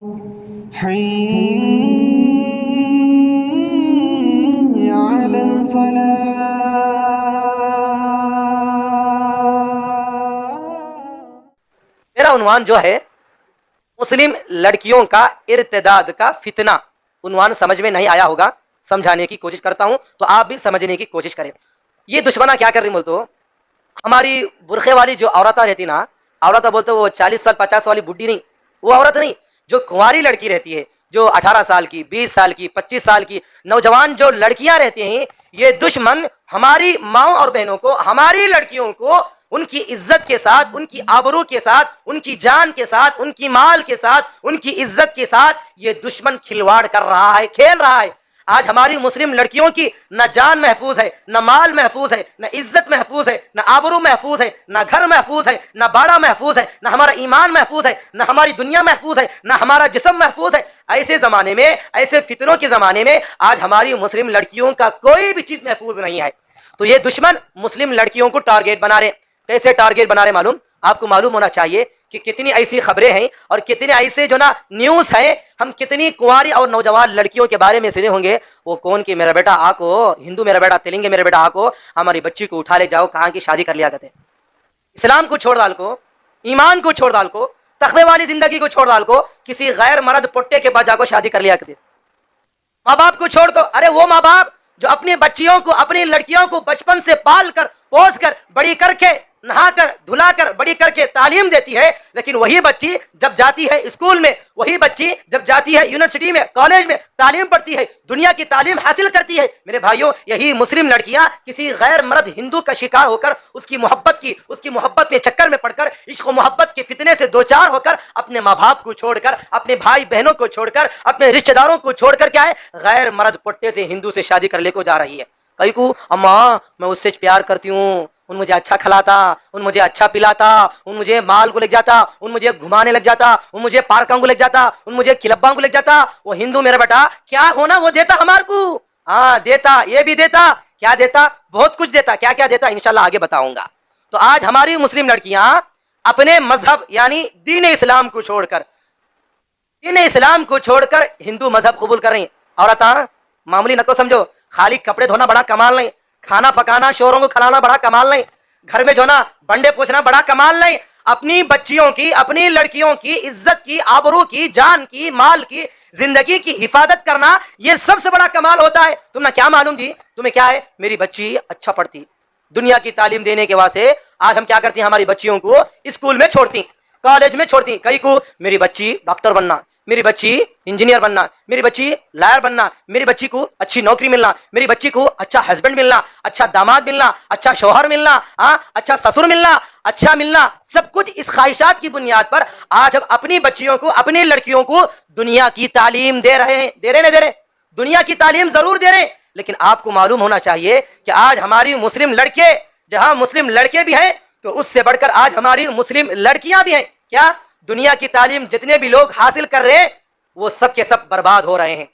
حي على الفلاح۔ میرا عنوان جو ہے مسلم لڑکیوں کا ارتداد کا فتنہ، عنوان سمجھ میں نہیں آیا ہوگا، سمجھانے کی کوشش کرتا ہوں تو آپ بھی سمجھنے کی کوشش کریں۔ یہ دشمنہ کیا کر رہی بولتے، ہماری برقعے والی جو عورتیں رہتی نا، عورتیں بولتے وہ 40 سال 50 والی بڈھی نہیں، وہ عورت نہیں، جو کنواری لڑکی رہتی ہے، جو 18 سال کی 20 سال کی 25 سال کی نوجوان جو لڑکیاں رہتی ہیں، یہ دشمن ہماری ماؤں اور بہنوں کو، ہماری لڑکیوں کو ان کی عزت کے ساتھ، ان کی آبرو کے ساتھ، ان کی جان کے ساتھ، ان کی مال کے ساتھ، ان کی عزت کے ساتھ یہ دشمن کھلواڑ کر رہا ہے، کھیل رہا ہے۔ آج ہماری مسلم لڑکیوں کی نہ جان محفوظ ہے، نہ مال محفوظ ہے، نہ عزت محفوظ ہے، نہ آبرو محفوظ ہے، نہ گھر محفوظ ہے، نہ باڑا محفوظ ہے، نہ ہمارا ایمان محفوظ ہے، نہ ہماری دنیا محفوظ ہے، نہ ہمارا جسم محفوظ ہے۔ ایسے زمانے میں، ایسے فتنوں کے زمانے میں آج ہماری مسلم لڑکیوں کا کوئی بھی چیز محفوظ نہیں ہے۔ تو یہ دشمن مسلم لڑکیوں کو ٹارگیٹ بنا رہے۔ کیسے ٹارگیٹ بنا رہے معلوم؟ آپ کو معلوم ہونا چاہیے کہ کتنی ایسی خبریں ہیں اور کتنے ایسے جو نا نیوز ہیں، ہم کتنی کنواری اور نوجوان لڑکیوں کے بارے میں سنے ہوں گے، وہ کون کہ میرا بیٹا آکو، ہندو میرا بیٹا، تیلنگے میرا بیٹا آکو، ہماری بچی کو اٹھا لے جاؤ، کہاں کی شادی کر لیا کرتے۔ اسلام کو چھوڑ ڈال کو، ایمان کو چھوڑ ڈال کو، تقوی والی زندگی کو چھوڑ ڈال کو، کسی غیر مرد پٹے کے پاس جا کو شادی کر لیا کرتے۔ ماں باپ کو چھوڑ دو، ارے وہ ماں باپ جو اپنی بچیوں کو، اپنی لڑکیوں کو بچپن سے پال کر پوس کر بڑی کر کے نہا کر دھلا کر بڑی کر کے تعلیم دیتی ہے، لیکن وہی بچی جب جاتی ہے اسکول میں، وہی بچی جب جاتی ہے یونیورسٹی میں، کالج میں تعلیم پڑھتی ہے، دنیا کی تعلیم حاصل کرتی ہے، میرے بھائیوں یہی مسلم لڑکیاں کسی غیر مرد ہندو کا شکار ہو کر اس کی محبت میں چکر میں پڑ کر، عشق و محبت کے فتنے سے دوچار ہو کر، اپنے ماں باپ کو چھوڑ کر، اپنے بھائی بہنوں کو چھوڑ کر، اپنے رشتہ داروں کو چھوڑ کر کیا ہے، غیر مرد پٹے سے ہندو سے شادی کر لے کو جا رہی ہے۔ کئی کو اماں میں اس سے پیار کرتی ہوں، ان مجھے اچھا کھلاتا، ان مجھے اچھا پلاتا، ان مجھے مال کو لے جاتا، ان مجھے گھمانے لگ جاتا، ان مجھے پارکوں کو لے جاتا، ان مجھے کلبوں کو لے جاتا۔ وہ ہندو میرا بیٹا کیا ہونا، وہ دیتا ہمارے کو، ہاں دیتا، یہ بھی دیتا، کیا دیتا، بہت کچھ دیتا، کیا کیا دیتا انشاءاللہ آگے بتاؤں گا۔ تو آج ہماری مسلم لڑکیاں اپنے مذہب یعنی دین اسلام کو چھوڑ کر، دین اسلام کو چھوڑ کر ہندو مذہب قبول کر رہی ہیں۔ عورتاں معمولی نہ کو سمجھو، خالی کپڑے دھونا بڑا کمال نہیں، کھانا پکانا شوہروں کو کھلانا بڑا کمال نہیں، گھر میں جو نا بنڈے پوچھنا بڑا کمال نہیں، اپنی بچیوں کی، اپنی لڑکیوں کی عزت کی، آبرو کی، جان کی، مال کی، زندگی کی حفاظت کرنا یہ سب سے بڑا کمال ہوتا ہے۔ تم نے کیا معلوم جی، تمہیں کیا ہے، میری بچی اچھا پڑھتی، دنیا کی تعلیم دینے کے واسطے آج ہم کیا کرتی ہیں، ہماری بچیوں کو اسکول میں چھوڑتی، کالج میں چھوڑتی، کئی کو میری بچی ڈاکٹر بننا، میری بچی انجینئر بننا، میری بچی لائر بننا، میری بچی کو اچھی نوکری ملنا، میری بچی کو اچھا ہسبینڈ ملنا، اچھا داماد ملنا، اچھا شوہر ملنا، اچھا سسر ملنا، اچھا ملنا، سب کچھ اس خواہشات کی بنیاد پر آج ہم اپنی بچیوں کو، اپنی لڑکیوں کو دنیا کی تعلیم دے رہے ہیں۔ دے رہے نہیں دے رہے؟ دنیا کی تعلیم ضرور دے رہے ہیں، لیکن آپ کو معلوم ہونا چاہیے کہ آج ہماری مسلم لڑکے، جہاں مسلم لڑکے بھی ہیں تو اس سے بڑھ کر آج ہماری مسلم لڑکیاں بھی ہیں۔ کیا دنیا کی تعلیم جتنے بھی لوگ حاصل کر رہے ہیں وہ سب کے سب برباد ہو رہے ہیں۔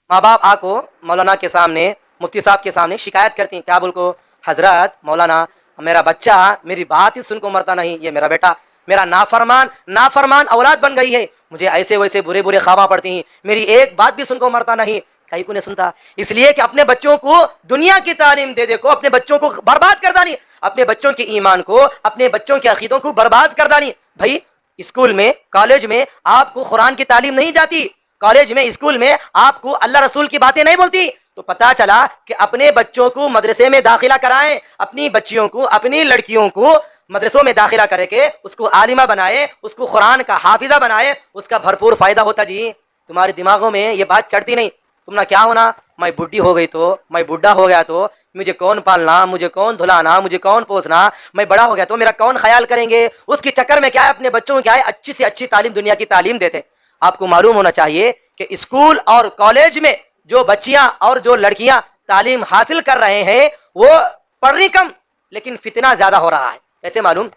ماں باپ آ کو مولانا کے سامنے، مفتی صاحب کے سامنے شکایت کرتی ہیں، کیا بول کو، حضرت مولانا میرا بچہ میری بات ہی سن کو مرتا نہیں، یہ میرا بیٹا میرا نافرمان اولاد بن گئی ہے، مجھے ایسے ویسے برے برے خواب پڑتی ہیں، میری ایک بات بھی سن کو مرتا نہیں۔ کہیں کو نہیں سنتا، اس لیے کہ اپنے بچوں کو دنیا کی تعلیم دے کو، اپنے بچوں کو برباد کر دانی، اپنے بچوں کے ایمان کو، اپنے بچوں کے عقیدوں کو برباد کر دانی۔ بھائی اسکول میں، کالج میں آپ کو قرآن کی تعلیم نہیں جاتی، کالج میں، اسکول میں آپ کو اللہ رسول کی باتیں نہیں بولتی، تو پتا چلا کہ اپنے بچوں کو مدرسے میں داخلہ کرائیں، اپنی بچیوں کو، اپنی لڑکیوں کو مدرسوں میں داخلہ کرے کے اس کو عالمہ بنائے، اس کو قرآن کا حافظہ بنائے، اس کا بھرپور فائدہ ہوتا۔ جی تمہارے دماغوں میں یہ بات چڑھتی نہیں، تم نے کیا ہونا، میں بڈھی ہو گئی تو، میں بڈھا ہو گیا تو مجھے کون پالنا، مجھے کون دھلانا، مجھے کون پوسنا، میں بڑا ہو گیا تو میرا کون خیال کریں گے، اس کے چکر میں کیا ہے اپنے بچوں کو کیا ہے اچھی سے اچھی تعلیم، دنیا کی تعلیم دیتے۔ آپ کو معلوم ہونا چاہیے کہ اسکول اور کالج میں جو بچیاں اور جو لڑکیاں تعلیم حاصل کر رہے ہیں وہ پڑھ رہی کم، لیکن فتنہ زیادہ ہو رہا ہے۔ ایسے معلوم،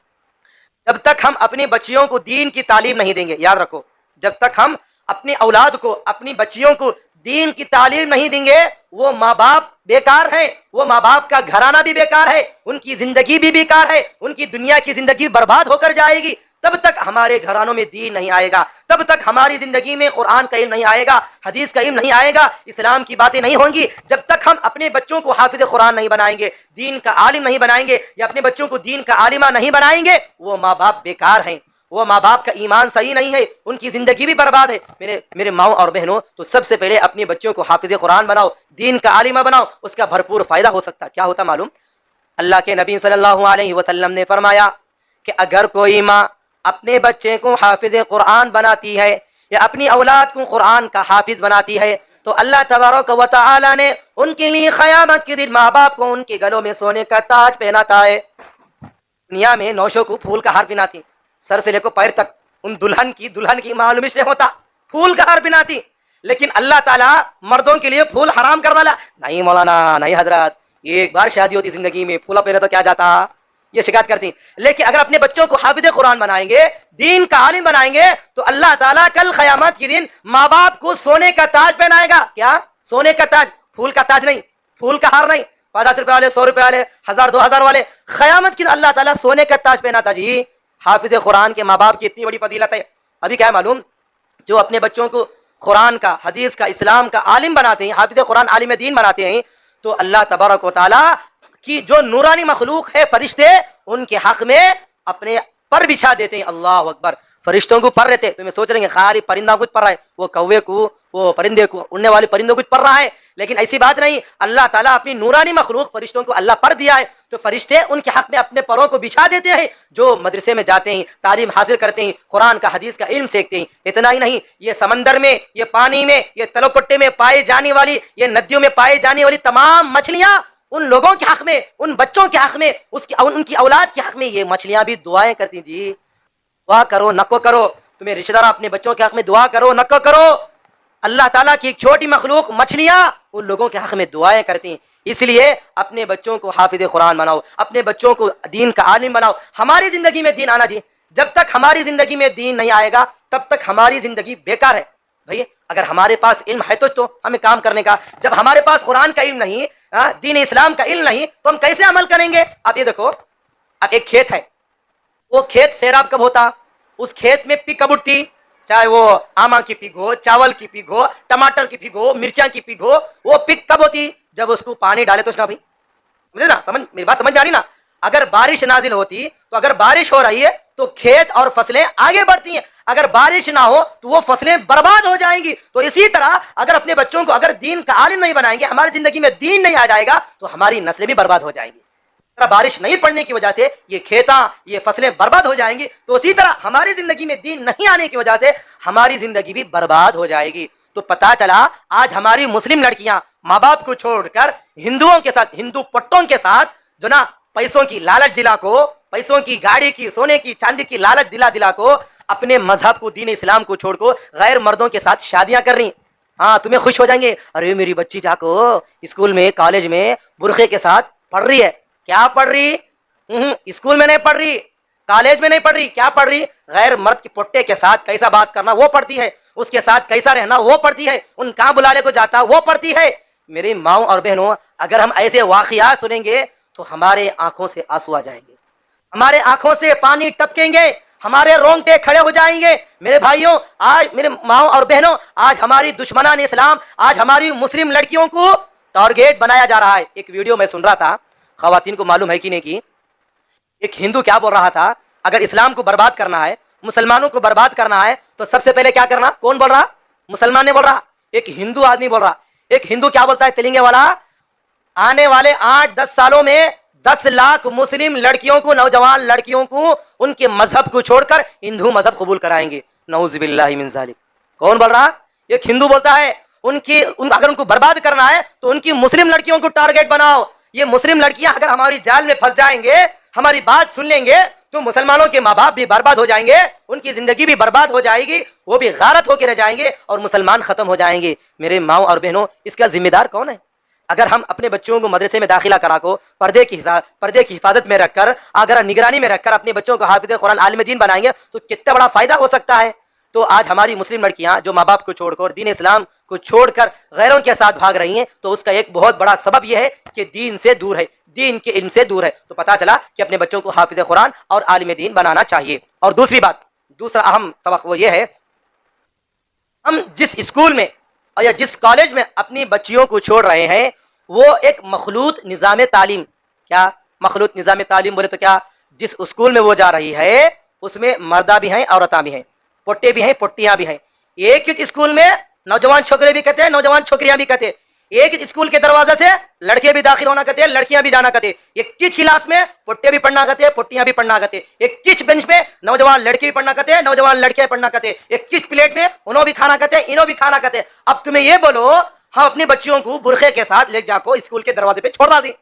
جب تک ہم اپنی بچیوں کو دین کی تعلیم نہیں دیں گے، یاد رکھو، جب تک ہم اپنی اولاد کو، اپنی بچیوں کو دین کی تعلیم نہیں دیں گے، وہ ماں باپ بیکار ہیں، وہ ماں باپ کا گھرانہ بھی بیکار ہے، ان کی زندگی بھی بیکار ہے، ان کی دنیا کی زندگی برباد ہو کر جائے گی۔ تب تک ہمارے گھرانوں میں دین نہیں آئے گا، تب تک ہماری زندگی میں قرآن کا علم نہیں آئے گا، حدیث کا علم نہیں آئے گا، اسلام کی باتیں نہیں ہوں گی، جب تک ہم اپنے بچوں کو حافظ قرآن نہیں بنائیں گے، دین کا عالم نہیں بنائیں گے، یا اپنے بچوں کو دین کا عالمہ نہیں بنائیں گے، وہ ماں باپ بیکار ہیں، وہ ماں باپ کا ایمان صحیح نہیں ہے، ان کی زندگی بھی برباد ہے۔ میرے ماؤں اور بہنوں، تو سب سے پہلے اپنے بچوں کو حافظ قرآن بناؤ، دین کا عالمہ بناؤ، اس کا بھرپور فائدہ ہو سکتا ہے۔ کیا ہوتا معلوم؟ اللہ کے نبی صلی اللہ علیہ وسلم نے فرمایا کہ اگر کوئی ماں اپنے بچے کو حافظ قرآن بناتی ہے یا اپنی اولاد کو قرآن کا حافظ بناتی ہے تو اللہ تبارک و تعالی نے ان کے لیے قیامت کے دن ماں باپ کو ان کے گلوں میں سونے کا تاج پہناتا ہے۔ دنیا میں نوشوں کو پھول کا ہار پہناتی، سر سے لے کر پیر تک، ان دلہن کی معلوم سے ہوتا پھول کا ہار پہناتی، لیکن اللہ تعالیٰ مردوں کے لیے پھول حرام کر ڈالا۔ نہیں مولانا، نہیں حضرت، ایک بار شادی ہوتی زندگی میں، پھولا پہنے تو کیا جاتا، یہ شکایت کرتی۔ لیکن اگر اپنے بچوں کو حافظ قرآن بنائیں گے، دین کا عالم بنائیں گے، تو اللہ تعالیٰ کل قیامت کے دن ماں باپ کو سونے کا تاج پہنائے گا۔ کیا؟ سونے کا تاج، پھول کا تاج نہیں، پھول کا ہار نہیں، 50 روپے والے، 100 روپے والے، 1000 2000 والے، قیامت کے دن اللہ تعالیٰ سونے کا تاج پہناتا۔ جی حافظ قرآن کے ماں باپ کی اتنی بڑی فضیلت ہے۔ ابھی کیا ہے معلوم؟ جو اپنے بچوں کو قرآن کا، حدیث کا، اسلام کا عالم بناتے ہیں، حافظ قرآن عالم دین بناتے ہیں، تو اللہ تبارک و تعالیٰ کی جو نورانی مخلوق ہے، فرشتے، ان کے حق میں اپنے پر بچھا دیتے ہیں۔ اللہ اکبر، فرشتوں کو پر رہتے، تمہیں سوچ رہے ہیں خالی پرندہ کچھ پڑھ رہا ہے، وہ کوے کو، وہ پرندے کو، اڑنے والے پرندوں کچھ پڑھ رہا ہے، لیکن ایسی بات نہیں۔ اللہ تعالیٰ اپنی نورانی مخلوق فرشتوں کو اللہ پر دیا ہے، تو فرشتے ان کے حق میں اپنے پروں کو بچھا دیتے ہیں، جو مدرسے میں جاتے ہیں، تعلیم حاصل کرتے ہیں، قرآن کا، حدیث کا علم سیکھتے ہیں۔ اتنا ہی نہیں، یہ سمندر میں، یہ پانی میں، یہ تلو کٹے میں پائے جانے والی، یہ ندیوں میں پائے جانے والی تمام مچھلیاں ان لوگوں کے حق میں، ان بچوں کے حق میں، ان کی اولاد کے حق میں، یہ مچھلیاں بھی دعائیں کرتی۔ جی دعا کرو، نکو کرو، تمہیں رشتہ دار اپنے بچوں کے حق میں دعا کرو، نکو کرو۔ اللہ تعالیٰ کی ایک چھوٹی مخلوق مچھلیاں ان لوگوں کے حق میں دعائیں کرتی ہیں۔ اس لیے اپنے بچوں کو حافظ قرآن بناؤ، اپنے بچوں کو دین کا عالم بناؤ۔ ہماری زندگی میں دین آنا، جی جب تک ہماری زندگی میں دین نہیں آئے گا تب تک ہماری زندگی بیکار ہے۔ بھائی اگر ہمارے پاس علم ہے تو ہمیں کام کرنے کا، جب ہمارے پاس قرآن کا علم نہیں، دین اسلام کا علم نہیں، تو ہم کیسے عمل کریں گے؟ آپ یہ دیکھو، اب ایک کھیت ہے، وہ کھیت سیراب کب ہوتا؟ اس کھیت میں پک کب اٹھتی؟ چاہے وہ آما کی پک ہو، چاول کی پک ہو، ٹماٹر کی پک ہو، مرچاں کی پک ہو، وہ پک کب ہوتی؟ جب اس کو پانی ڈالے تو اس بھائی مجھے نا سمجھ، میری بات سمجھ میں آ رہی نا؟ اگر بارش نازل ہوتی تو اگر بارش ہو رہی ہے تو کھیت اور فصلیں آگے بڑھتی ہیں، اگر بارش نہ ہو تو وہ فصلیں برباد ہو جائیں گی۔ تو اسی طرح اگر اپنے بچوں کو اگر دین کا عالم نہیں بنائیں گے، ہماری زندگی میں دین نہیں آ جائے گا، تو ہماری نسلیں بھی برباد ہو جائیں گی۔ بارش نہیں پڑنے کی وجہ سے یہ کھیتاں، یہ فصلیں برباد ہو جائیں گی، تو اسی طرح ہماری زندگی میں دین نہیں آنے کی وجہ سے ہماری زندگی بھی برباد ہو جائے گی۔ تو پتا چلا آج ہماری مسلم لڑکیاں ماں باپ کو چھوڑ کر ہندوؤں کے ساتھ، ہندو پٹوں کے ساتھ جو نا پیسوں کی لالچ دلا کو، پیسوں کی، گاڑی کی، سونے کی، چاندی کی لالچ دلا کو، اپنے مذہب کو، دین اسلام کو چھوڑ کو غیر مردوں کے ساتھ شادیاں کر رہی۔ ہاں تمہیں خوش ہو جائیں گے، ارے میری بچی جا کو اسکول میں، کالج میں برقعے کے ساتھ پڑھ رہی ہے۔ کیا پڑھ رہی؟ اسکول میں نہیں پڑھ رہی، کالج میں نہیں پڑھ رہی، کیا پڑھ رہی؟ غیر مرد کے پٹے کے ساتھ کیسا بات کرنا وہ پڑھتی ہے، اس کے ساتھ کیسا رہنا وہ پڑھتی ہے، ان کہاں بلانے کو جاتا وہ پڑھتی ہے۔ میری ماؤں اور بہنوں، اگر ہم ایسے واقعات سنیں گے تو ہمارے آنکھوں سے آنسو آ جائیں گے، ہمارے آنکھوں سے پانی ٹپکیں گے، ہمارے رونگٹے کھڑے ہو جائیں گے۔ میرے بھائیوں، آج میرے ماؤں اور بہنوں، آج ہماری دشمنان اسلام، آج ہماری مسلم لڑکیوں کو ٹارگیٹ بنایا جا رہا ہے۔ ایک ویڈیو میں سن رہا تھا، خواتین کو معلوم ہے کہ نہیں کی، ایک ہندو کیا بول رہا تھا، اگر اسلام کو برباد کرنا ہے، مسلمانوں کو برباد کرنا ہے، تو سب سے پہلے کیا کرنا؟ کون بول رہا؟ مسلمان نے بول رہا، ایک ہندو آدمی بول رہا۔ ایک ہندو کیا بولتا ہے تلنگے والا؟ آنے والے 8-10 سالوں میں 10 لاکھ مسلم لڑکیوں کو، نوجوان لڑکیوں کو ان کے مذہب کو چھوڑ کر ہندو مذہب قبول کرائیں گے۔ نعوذ باللہ من ذالک۔ کون بول رہا؟ ایک ہندو بولتا ہے اگر ان کو برباد کرنا ہے تو ان کی مسلم لڑکیوں کو ٹارگیٹ بناؤ۔ یہ مسلم لڑکیاں اگر ہماری جال میں پھنس جائیں گے، ہماری بات سن لیں گے، تو مسلمانوں کے ماں باپ بھی برباد ہو جائیں گے، ان کی زندگی بھی برباد ہو جائے گی، وہ بھی غارت ہو کے رہ جائیں گے اور مسلمان ختم ہو جائیں گے۔ میرے ماؤں اور بہنوں، اس کا ذمہ دار کون ہے؟ اگر ہم اپنے بچوں کو مدرسے میں داخلہ کرا کو پردے کی حفاظت میں رکھ کر، اگر نگرانی میں رکھ کر اپنے بچوں کو حافظ قرآن عالم دین بنائیں گے تو کتنا بڑا فائدہ ہو سکتا ہے۔ تو آج ہماری مسلم لڑکیاں جو ماں باپ کو چھوڑ کر، دین اسلام کو چھوڑ کر غیروں کے ساتھ بھاگ رہی ہیں، تو اس کا ایک بہت بڑا سبب یہ ہے کہ دین سے دور ہے، دین کے علم سے دور ہے۔ تو پتا چلا کہ اپنے بچوں کو حافظ قرآن اور عالم دین بنانا چاہیے۔ اور دوسری بات، دوسرا اہم سبق وہ یہ ہے، ہم جس اسکول میں اور یا جس کالج میں اپنی بچیوں کو چھوڑ رہے ہیں وہ ایک مخلوط نظام تعلیم، کیا مخلوط نظام تعلیم بولے تو کیا، جس اسکول میں وہ جا رہی ہے اس میں مردہ بھی ہیں عورتیں بھی ہیں، پٹے بھی ہیں پٹیاں بھی ہیں، ایک ہی اسکول میں نوجوان چھوکرے بھی کہتے ہیں نوجوان چھوکریاں بھی کہتے ہیں، ایک اسکول کے دروازے سے لڑکے بھی داخل ہونا کہتے ہیں لڑکیاں بھی جانا کہتے ہیں، ایک کچ کلاس میں پٹے بھی پڑھنا کہتے ہیں پٹیاں بھی پڑھنا کہتے ہیں، ایک کچ بینچ پہ نوجوان لڑکے بھی پڑھنا کہتے ہیں نوجوان لڑکیاں پڑھنا کہتے ہیں، ایک کچ پلیٹ میں انہوں بھی کھانا کہتے ہیں انہوں بھی کھانا کہتے ہیں۔ اب تمہیں یہ بولو ہم اپنی بچیوں کو برقعے کے ساتھ لے جا کو اسکول کے دروازے پہ چھوڑ دیں،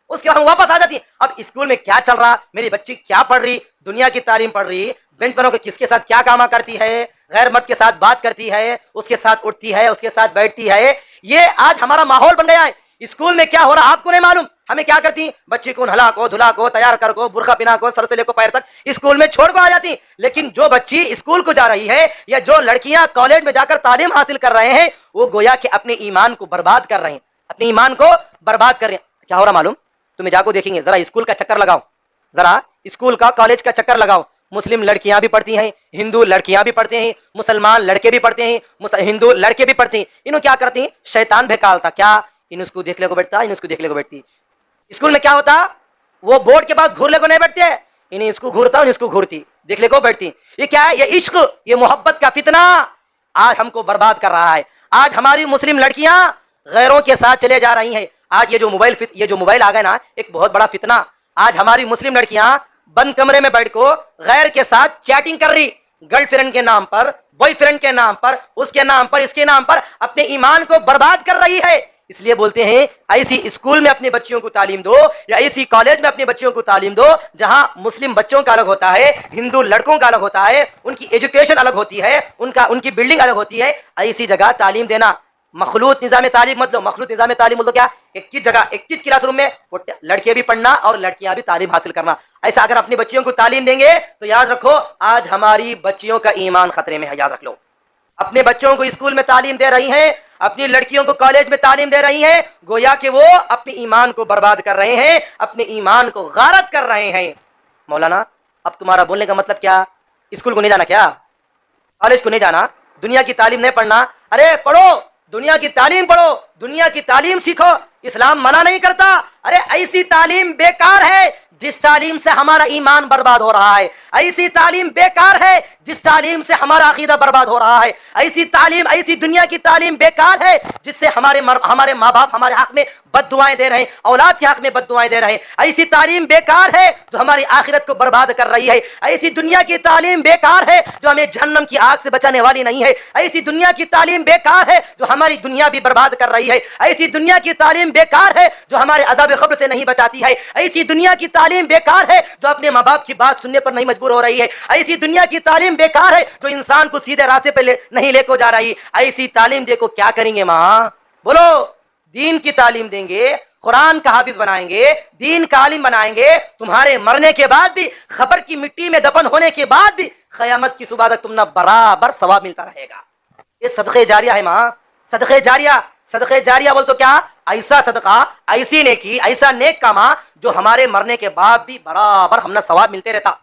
اس کے بعد ہم واپس آ جاتی ہیں، اب اسکول میں کیا چل رہا، میری بچی کیا پڑھ رہی، دنیا کی تعلیم پڑھ رہی، بینچ پر کس کے ساتھ کیا کام کرتی ہے، غیر مرد کے ساتھ بات کرتی ہے، اس کے ساتھ اٹھتی ہے، اس کے ساتھ بیٹھتی ہے، یہ آج ہمارا ماحول بن گیا ہے۔ اسکول میں کیا ہو رہا آپ کو نہیں معلوم، ہمیں کیا کرتی ہیں بچی کو نہلا کو دھلا کو تیار کر کو برقع پہنا کو سر سے لے کو پیر تک اسکول میں چھوڑ کو آ جاتی، لیکن جو بچی اسکول کو جا رہی ہے یا جو لڑکیاں کالج میں جا کر تعلیم حاصل کر رہے ہیں وہ گویا کہ اپنے ایمان کو برباد کر رہے ہیں، اپنے ایمان کو برباد کر رہے ہیں۔ کیا ہو رہا معلوم، تمہیں جا کو دیکھیں گے، ذرا اسکول کا چکر لگاؤ، ذرا اسکول کا کالج کا چکر لگاؤ، مسلم لڑکیاں بھی پڑھتی ہیں، ہندو لڑکیاں بھی پڑھتے ہیں، مسلمان لڑکے بھی پڑھتے ہیں، ہندو لڑکے بھی پڑھتے ہیں، انہوں کیا کرتی ہیں شیطان بھکالتا کیا ان اس کو دیکھ لے کو بیٹھتا ان اس کو دیکھ لے کو بیٹھتی، اسکول میں کیا ہوتا وہ بورڈ کے پاس گھور لے کو نہیں بیٹھتے، انہیں اس کو گھورتا ان اس کو گھورتی دیکھ لے کو بیٹھتی، یہ کیا ہے، یہ عشق، یہ محبت کا فتنہ آج ہم کو برباد کر رہا ہے۔ آج ہماری مسلم لڑکیاں غیروں کے ساتھ چلے جا رہی ہیں، آج یہ جو موبائل آ گئے نا ایک بہت بڑا فتنہ، آج ہماری مسلم لڑکیاں بند کمرے میں بیٹھ کو غیر کے ساتھ چیٹنگ کر رہی، گرل فرینڈ کے نام پر، بوائے فرینڈ کے نام پر، اس کے نام پر، اس کے نام پر اپنے ایمان کو برباد کر رہی ہے۔ اس لیے بولتے ہیں ایسی اسکول میں اپنے بچیوں کو تعلیم دو یا ایسی کالج میں اپنے بچیوں کو تعلیم دو جہاں مسلم بچوں کا الگ ہوتا ہے، ہندو لڑکوں کا الگ ہوتا ہے، ان کی ایجوکیشن الگ ہوتی ہے، ان کی بلڈنگ الگ ہوتی ہے، ایسی جگہ تعلیم دینا۔ مخلوط نظام تعلیم مت لو، مخلوط نظام تعلیم مت لو کیا، ایک کی جگہ ایک کی کلاس روم میں لڑکے بھی پڑھنا اور لڑکیاں بھی تعلیم حاصل کرنا، ایسا اگر اپنی بچیوں کو تعلیم دیں گے تو یاد رکھو آج ہماری بچیوں کا ایمان خطرے میں ہے، یاد رکھ لو۔ اپنے بچوں کو اسکول میں تعلیم دے رہی ہیں، اپنی لڑکیوں کو کالج میں تعلیم دے رہی ہیں، گویا کہ وہ اپنے ایمان کو برباد کر رہے ہیں، اپنے ایمان کو غارت کر رہے ہیں۔ مولانا اب تمہارا بولنے کا مطلب کیا، اسکول کو نہیں جانا کیا، کالج کو نہیں جانا، دنیا کی تعلیم نہیں پڑھنا؟ ارے پڑھو، دنیا کی تعلیم پڑھو، دنیا کی تعلیم سیکھو، اسلام منع نہیں کرتا۔ ارے ایسی تعلیم بیکار ہے جس تعلیم سے ہمارا ایمان برباد ہو رہا ہے، ایسی تعلیم بیکار ہے جس تعلیم سے ہمارا عقیدہ برباد ہو رہا ہے، ایسی تعلیم، ایسی دنیا کی تعلیم بیکار ہے جس سے ہمارے ماں باپ ہمارے حق میں بد دعائیں دے رہے ہیں، اولاد کے حق میں بد دعائیں دے رہے ہیں، ایسی تعلیم بیکار ہے جو ہماری آخرت کو برباد کر رہی ہے، ایسی دنیا کی تعلیم بیکار ہے جو ہمیں جہنم کی آگ سے بچانے والی نہیں ہے، ایسی دنیا کی تعلیم بیکار ہے جو ہماری دنیا بھی برباد کر رہی ہے، ایسی دنیا کی تعلیم بیکار ہے جو ہمارے عذاب قبر سے نہیں بچاتی ہے، ایسی دنیا کی تعلیم بیکار ہے جو اپنے ماں باپ کی بات سننے پر نہیں مجبور ہو رہی ہے، ایسی دنیا کی تعلیم بیکار ہے جو انسان کو سیدھے راستے پہ نہیں لے کو جا رہی۔ ایسی تعلیم دے کو کیا کریں گے ماں، بولو، دین کی تعلیم دیں گے، قرآن کا حافظ بنائیں گے، دین کا عالم بنائیں گے، تمہارے مرنے کے بعد بھی، خبر کی مٹی میں دفن ہونے کے بعد بھی قیامت کی صبح تک تم نہ برابر ثواب ملتا رہے گا۔ یہ صدقے جاریہ ہے ماں، صدقے جاریہ، صدقے جاریہ بول تو کیا، ایسا صدقہ، ایسی نیکی، ایسا نیک کاما جو ہمارے مرنے کے بعد بھی برابر ہم نہ ثواب ملتے رہتا۔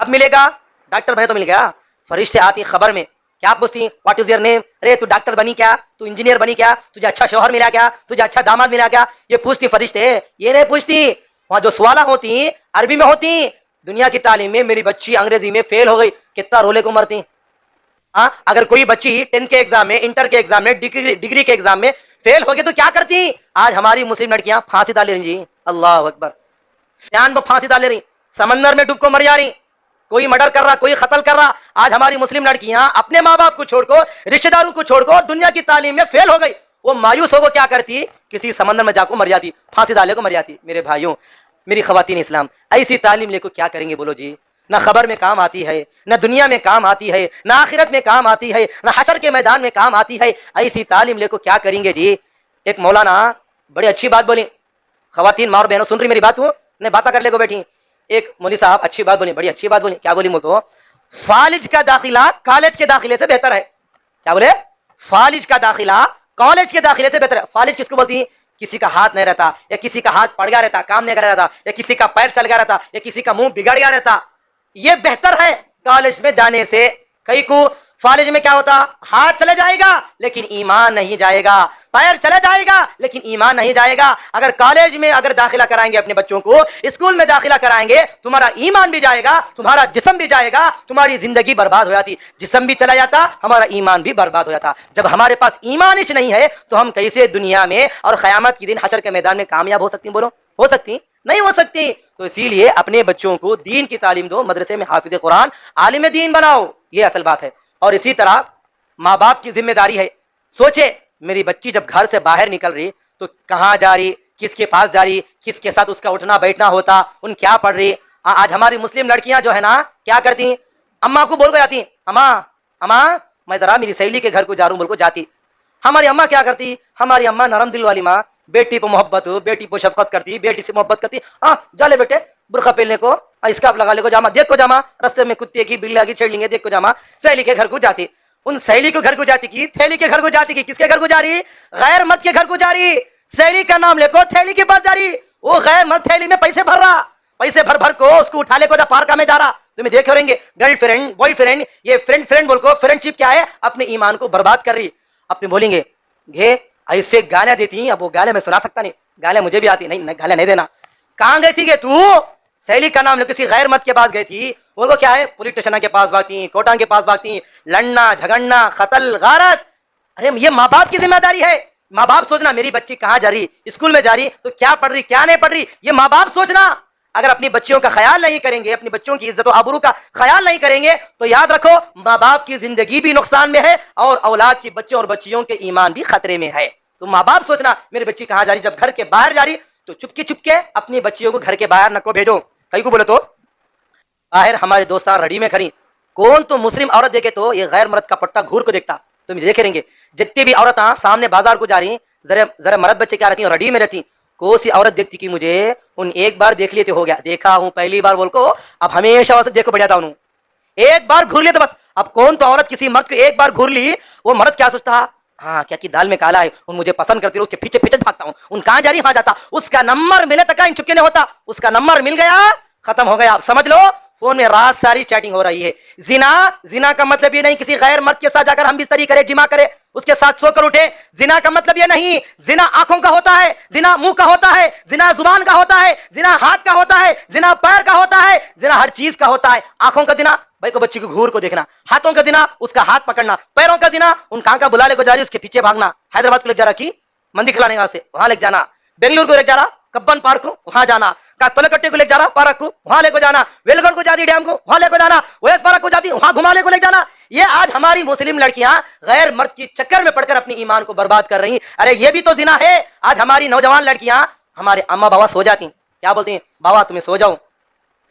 اب ملے گا، ڈاکٹر بنے تو مل گیا، فرشتے آتی خبر میں، کیا پوچھتی ہیں، واٹ از یور نیم، ارے تو ڈاکٹر بنی کیا، تو انجینئر بنی کیا، تجھے اچھا شوہر ملا کیا، تجھے اچھا داماد ملا کیا، یہ پوچھتی فرشتے، یہ نہیں پوچھتی۔ وہاں جو سوالہ ہوتی عربی میں ہوتی، دنیا کی تعلیم میں میری بچی انگریزی میں فیل ہو گئی، کتنا رولے کو مرتی۔ ہاں اگر کوئی بچی 10 کے ایگزام میں، انٹر کے ایگزام میں، ڈگری کے ایگزام میں فیل ہو گئی تو کیا کرتی؟ آج ہماری مسلم لڑکیاں پھانسی ڈال رہی جی، اللہ اکبر، فیان پر پھانسی ڈال رہی، سمندر میں ڈوب کو مر جا رہی، کوئی مرڈر کر رہا، کوئی قتل کر رہا۔ آج ہماری مسلم لڑکیاں اپنے ماں باپ کو چھوڑ کو، رشتہ داروں کو چھوڑ کو دنیا کی تعلیم میں فیل ہو گئی، وہ مایوس ہو کو کیا کرتی؟ کسی سمندر میں جا کو مر جاتی، پھانسی ڈالے کو مر جاتی۔ میرے بھائیوں، میری خواتین اسلام، ایسی تعلیم لے کو کیا کریں گے بولو جی؟ نہ خبر میں کام آتی ہے، نہ دنیا میں کام آتی ہے، نہ آخرت میں کام آتی ہے، نہ حشر کے میدان میں کام آتی ہے، ایسی تعلیم لے کو کیا کریں گے جی؟ ایک مولانا بڑی اچھی بات بولی، خواتین ماں اور بہنوں سن رہی میری بات، ہوں نے باتیں کر لے کو بیٹھی، ایک مولوی صاحب اچھی بات بولی، بڑی اچھی بات بولی، کیا بولی تو فالج کا داخلہ کالج کے داخلے سے بہتر ہے۔ کیا بولے؟ فالج کا داخلہ کالج کے داخلے سے بہتر ہے۔ فالج کس کو بولتی ہیں؟ کسی کا ہاتھ نہیں رہتا، یا کسی کا ہاتھ پڑ گیا رہتا، کام نہیں کر رہا رہتا، یا کسی کا پیر چل گیا رہتا، یا کسی کا منہ بگڑ گیا رہتا، یہ بہتر ہے کالج میں جانے سے. کئی کو کالج میں کیا ہوتا, ہاتھ چلے جائے گا لیکن ایمان نہیں جائے گا, پیر چلے جائے گا لیکن ایمان نہیں جائے گا. اگر کالج میں اگر داخلہ کرائیں گے اپنے بچوں کو, اسکول میں داخلہ کرائیں گے, تمہارا ایمان بھی جائے گا, تمہارا جسم بھی جائے گا, تمہاری زندگی برباد ہو جاتی. جسم بھی چلا جاتا, ہمارا ایمان بھی برباد ہو جاتا. جب ہمارے پاس ایمان ہی نہیں ہے تو ہم کیسے دنیا میں اور قیامت کے دن حشر کے میدان میں کامیاب ہو سکتی ہیں؟ بولو, ہو سکتی نہیں ہو سکتی. تو اسی لیے اپنے بچوں کو دین کی تعلیم دو, مدرسے میں حافظ قرآن, عالم دین بناؤ, یہ اصل بات ہے. اور اسی طرح ماں باپ کی ذمہ داری ہے. سوچے میری بچی جب گھر سے باہر نکل رہی تو کہاں جا رہی, کس کے پاس جا رہی, کس کے ساتھ اس کا اٹھنا بیٹھنا ہوتا, ان کیا پڑھ رہی. آج ہماری مسلم لڑکیاں جو ہے نا کیا کرتی, اماں کو بول کے جاتی, اماں میں ذرا میری سہیلی کے گھر کو جا رہا ہوں بول کو جاتی. ہماری اماں کیا کرتی, ہماری اماں نرم دل والی ماں, بیٹی پہ محبت, بیٹی پہ شفقت کرتی, بیٹی سے محبت کرتی. ہاں جا لے بیٹے برقع پہننے کو, اسکارف لگا لے کو جاما, دیکھ کو جاما رستے میں کتے کی بلی کی چڑھ لیں گے, دیکھ کو جاما. سہیلی کے گھر کو جاتی, ان سہیلی کے گھر کو جاتی کی, تھیلی کے گھر کو جاتی کی, کس کے گھر کو جا رہی, غیر مرد کے گھر کو جا رہی. سہیلی کا نام لے کو تھیلی کے پاس جا رہی, وہ غیر مرد تھیلی میں پیسے بھر رہا, پیسے بھر بھر کو اس کو اٹھا لے کو پارکا میں جا رہا. تمہیں دیکھ رہیں گے گرل فرینڈ بوائے فرینڈ, یہ فرینڈ بول کو فرینڈ شپ کیا ہے, اپنے ایمان کو برباد کر رہی. اپنے بولیں گے گھے ایسے گالیاں دیتی ہیں, اب وہ گالیاں میں سنا سکتا نہیں, گالیاں مجھے بھی آتی نہیں, گالیاں نہیں دینا. کہاں گئی تھی کہ تو سہیلی کا نام لے کسی غیر مرد کے پاس گئی تھی, وہ کیا ہے پولیس اسٹیشن کے پاس بھاگتی, کوٹا کے پاس بھاگتی, لڑنا جھگڑنا قتل غارت. ارے یہ ماں باپ کی ذمہ داری ہے. ماں باپ سوچنا میری بچی کہاں جا رہی, اسکول میں جا رہی تو کیا پڑھ رہی کیا نہیں پڑھ رہی, یہ ماں باپ سوچنا. اگر اپنی بچیوں کا خیال نہیں کریں گے, اپنی بچوں کی عزت و آبرو کا خیال نہیں کریں گے تو یاد رکھو ماں باپ کی زندگی بھی نقصان میں ہے اور اولاد کی بچوں اور بچیوں کے ایمان بھی خطرے میں ہے. تو ماں باپ سوچنا میری بچی کہاں جا رہی, جب گھر کے باہر جا رہی تو چپکے اپنی بچیوں کو گھر کے باہر نہ کو بھیجو. کئی کو بولے تو باہر ہمارے دوستان رڑی میں کھڑی, کون تو مسلم عورت دیکھے تو یہ غیر مرد کا پٹا گھور کو دیکھتا. تم دیکھ رہیں گے جتنی بھی عورت سامنے بازار کو جا رہی, ذرا مرد بچے کیا رہتی ہیں رڈی میں رہتی, کو سی عورت دیکھتی کہ مجھے ان ایک بار دیکھ لیے تو ہو گیا, دیکھا ہوں پہلی بار بول کو, اب ہمیشہ واسطے دیکھو بڑھ جاتا ہوں, ایک بار گھور لیا تو بس. اب کون تو عورت کسی مرد کو ایک بار گھور لی, وہ مرد کیا سوچتا, ہاں کیا کی دال میں کالا ہے, ان مجھے پسند کرتی ہے, اس کے پیچھے پیچھے بھاگتا ہوں, ان کہاں جا رہی وہاں جاتا, اس کا نمبر ملے تک ان چپکے نہیں ہوتا, اس کا نمبر مل گیا ختم ہو گیا. آپ سمجھ لو فون میں رات ساری چیٹنگ ہو رہی ہے. زنا کا مطلب یہ نہیں کسی غیر مرد کے ساتھ جا کر ہم بستری کرے, جمع کرے, اس کے ساتھ سو کر اٹھے. زنا کا مطلب یہ نہیں, زنا آنکھوں کا ہوتا ہے, زنا منہ کا ہوتا ہے, زنا زبان کا ہوتا ہے, زنا ہاتھ کا ہوتا ہے, زنا پیر کا ہوتا ہے, زنا ہر چیز کا ہوتا ہے. آنکھوں کا زنا بھائی کو بچی کو گھور کو دیکھنا, ہاتھوں کا زنا اس کا ہاتھ پکڑنا, پیروں کا زنا ان کہاں کا بلا لے کو جا رہی اس کے پیچھے بھاگنا. حیدرآباد کو لے جا رہا کی مندی کھلانے وہاں سے وہاں لے جانا, بنگلور کو لے جا رہا کبن پارک کو وہاں جانا, تلکٹے کو لے جا رہا پارک کو وہاں لے کو جانا, ویل گڑھ کو جاتی ڈیم کو وہاں لے کو جانا, ویس پارک کو جاتی وہاں گھما لے کو لے جانا. یہ آج ہماری مسلم لڑکیاں غیر مرد کی چکر میں پڑ کر اپنی ایمان کو برباد کر رہی. ارے یہ بھی تو زنا ہے. آج ہماری نوجوان لڑکیاں, ہمارے اما بابا سو جاتی, کیا بولتی ہیں, بابا تمہیں سو جاؤ,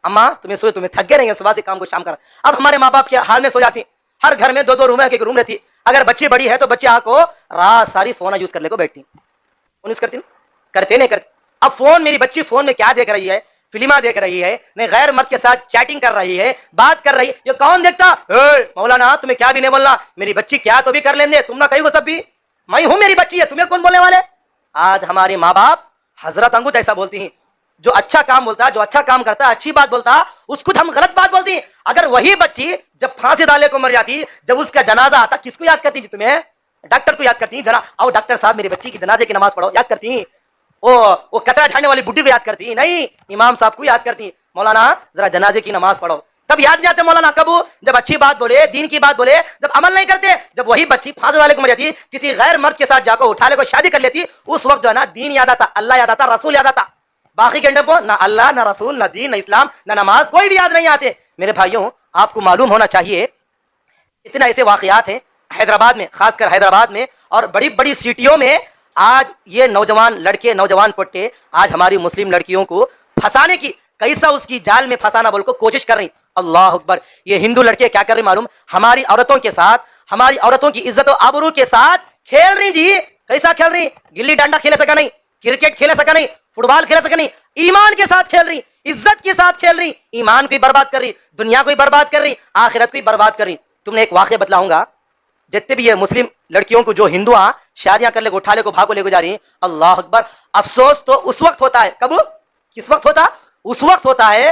اما تمہیں سو, تمہیں تھک گئے رہیں گے صبح سے کام کو شام کر. اب ہمارے ماں باپ کے حال میں سو جاتی, ہر گھر میں دو روم ہے, ایک روم رہتی. اگر بچی بڑی ہے تو بچے آ کو رات ساری فون یوز کرنے کو بیٹھتی, فون یوز کرتی کرتے نہیں کرتے. اب فون میری بچی فون میں کیا دیکھ رہی ہے, فلما دیکھ رہی ہے, نہیں غیر مرد کے ساتھ چیٹنگ کر رہی ہے, بات کر رہی ہے. یہ کون دیکھتا, مولانا تمہیں کیا بھی نہیں بولنا, میری بچی کیا تو بھی کر لیں گے, تم نہ کہیں گے سب بھی, میں ہوں میری بچی ہے, تمہیں کون بولنے والے. آج ہمارے ماں باپ حضرت انگوٹھ ایسا بولتی ہیں, جو اچھا کام بولتا ہے, جو اچھا کام کرتا ہے, اچھی بات بولتا, اس کو ہم غلط بات بولتی ہیں. اگر وہی بچی جب پھانسی ڈالے کو مر جاتی, جب اس کا جنازہ آتا, کس کو یاد کرتی تھی, تمہیں ڈاکٹر کو یاد کرتی, ذرا آؤ ڈاکٹر صاحب میری بچی کی جنازے کی نماز پڑھو, یاد کرتی. وہ کچرا جھاڑنے والی بڈھی کو یاد کرتی نہیں, امام صاحب کو یاد کرتی, مولانا ذرا جنازے کی نماز پڑھو. تب یاد نہیں آتے مولانا, کب جب اچھی بات بولے, دین کی بات بولے, جب عمل نہیں کرتے. جب وہی بچی پھانسی والے کو مر جاتی, کسی غیر مرد کے ساتھ جا کو اٹھا لے کو شادی کر لیتی, اس وقت جو ہے نا دین یاد آتا, اللہ یاد آتا, رسول یاد آتا. باقی گھنٹے کو نہ اللہ نہ رسول نہ دین نہ اسلام نہ نماز کوئی بھی یاد نہیں آتے. میرے بھائیوں آپ کو معلوم ہونا چاہیے اتنا ایسے واقعات ہیں حیدرآباد میں, خاص کر حیدرآباد میں اور بڑی بڑی سٹیوں میں. آج یہ نوجوان لڑکے نوجوان پٹے آج ہماری مسلم لڑکیوں کو پھنسانے کی, کیسا اس کی جال میں پھنسانا بول کو کوشش کر رہی. اللہ اکبر. یہ ہندو لڑکے کیا کر رہی معلوم, ہماری عورتوں کے ساتھ, ہماری عورتوں کی عزت و آبرو کے ساتھ کھیل رہی. جی کیسا کھیل رہی, گلی ڈنڈا کھیلے سکا نہیں, کرکٹ کھیلے سکا نہیں, فٹ بال کھیل سکا نہیں, ایمان کے ساتھ کھیل رہی, عزت کے ساتھ کھیل رہی, ایمان کو برباد کر رہی, دنیا کو برباد کر رہی, آخرت کو برباد کر رہی. تم نے ایک واقعہ بتلاؤں گا, جتنے بھی یہ مسلم لڑکیوں کو جو ہندو شادیاں کر لے کو اٹھا لے کو بھاگو لے کو جا رہی ہیں, اللہ اکبر. افسوس تو اس وقت ہوتا ہے, کب کس وقت ہوتا, اس وقت ہوتا ہے